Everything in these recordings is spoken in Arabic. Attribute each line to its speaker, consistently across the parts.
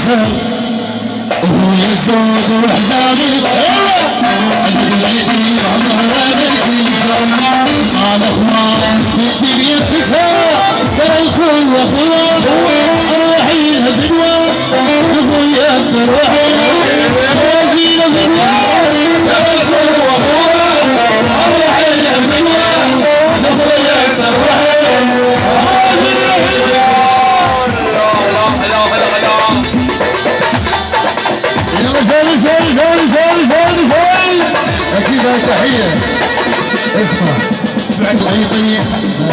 Speaker 1: الكسر وهو الزود وحزامي عدد العيدين وعمرها بالكسر مع الاخوان في الدنيا كسر ترى الكل واخوان الوحيد بدوى اخويا الروحي وزير بدوى ترى الكل واخوان الوحيد بدوى اخويا الروحي أكيد هاي تحية. اسمع بعد عيطي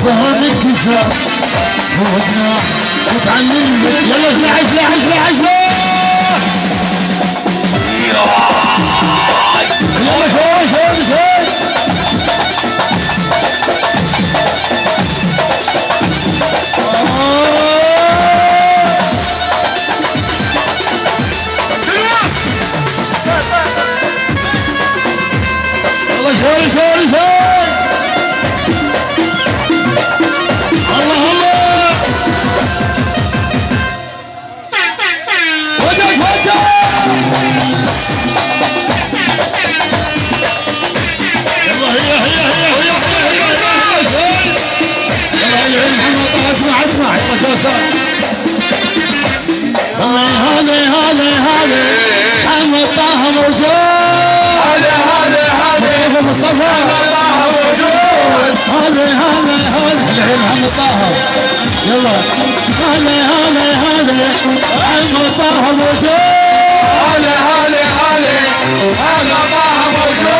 Speaker 1: ظهر الكسر هو جناح وتعلم يلا سلاح سلاح سلاح سلاح يلا شوي شوي شوي شوي شوي شوي الله الله وجه وجه يلا هي يلا محمد طه اسمع اسمع يلا شو صار هذا محمد طه موجود مصطفى الله موجود هذا الحين محمد طه يلا هذا محمد طه موجود هذا طه موجود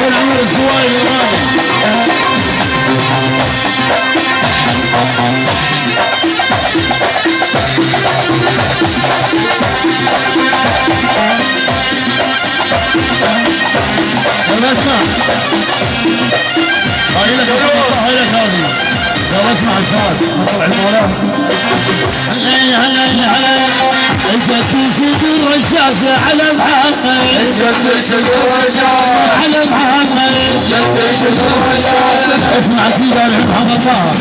Speaker 1: العمر الزوايا اسمع هاي لك هذه يلا اسمع الفاز طلع المولى هلا انت تشد الرشاشه على محمد انت تشد الرشاشه على محمد انت تشد الرشاشه اسمع كذا محمد طه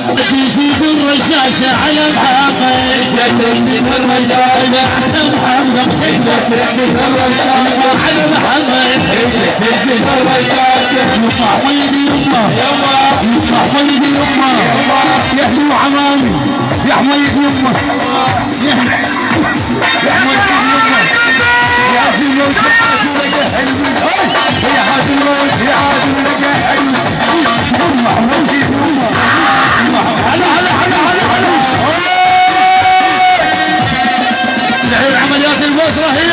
Speaker 1: تشد الرشاشه على محمد انت تشد الرشاشه على محمد انت تشد الرشاشه على محمد انت تشد الرشاشه يطلع صيدي يطلع يطلع صيدي يطلع يحلو عمامي يا حميد يمه يا حميد يمه يا عبد الموت يا عبد الموت يا عبد الموت يمه حميد يمه هلا الحين عمليات البصره هي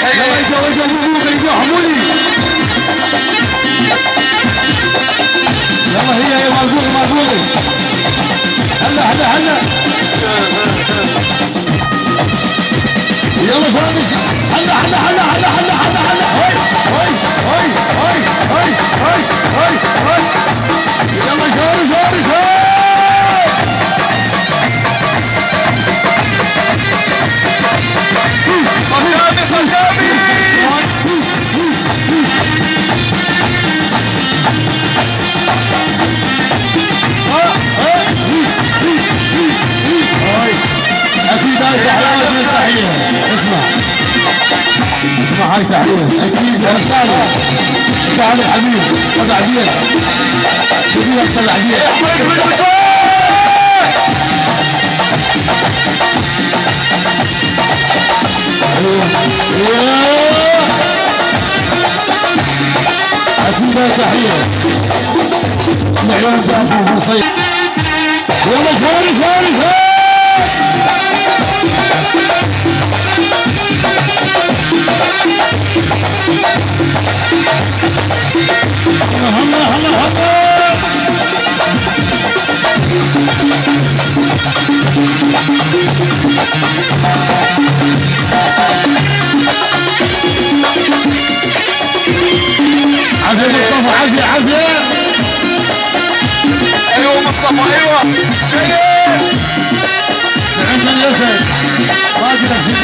Speaker 1: يلا يتوجه ابوك يجوا حمولي يلا هي مالبوغي هلا يلا فارس هلا هاي يلا فارس اكيد هاي تحليل مستحيل اسمع هاي تحليل اكيد تعال حبيبي طلع ديك شوفيها طلع ديك اكيد هاي تحليل معيون جاسم مصيب يلا فارس عافية مصطفى عافية ايوه مصطفى ايوه شيء عندنا اليسر باقي لك شيء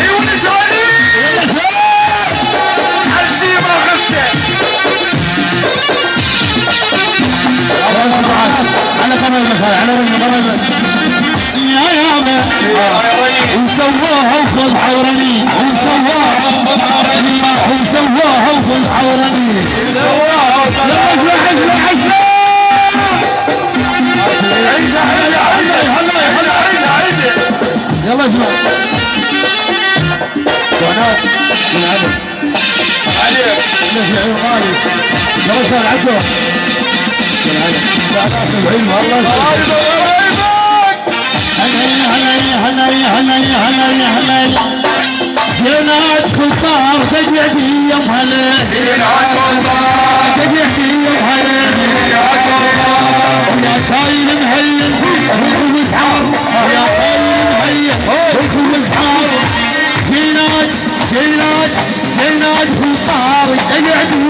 Speaker 1: ايوه نسوي عزيمة خفته وسواها وخذ حورني وسواها وخذ حورني يلا اسمع سؤالات من عدد عليك ليش يا عيون غالي يلا سؤال عدو من عدد سؤالات العلم والله هلا جينات خطار تجعتي يوم هلا جينات خطار تجعتي يوم هلا يا شايل مهين وكم اسحار يا شايل مهين وكم اسحار جينات خطار تجعتي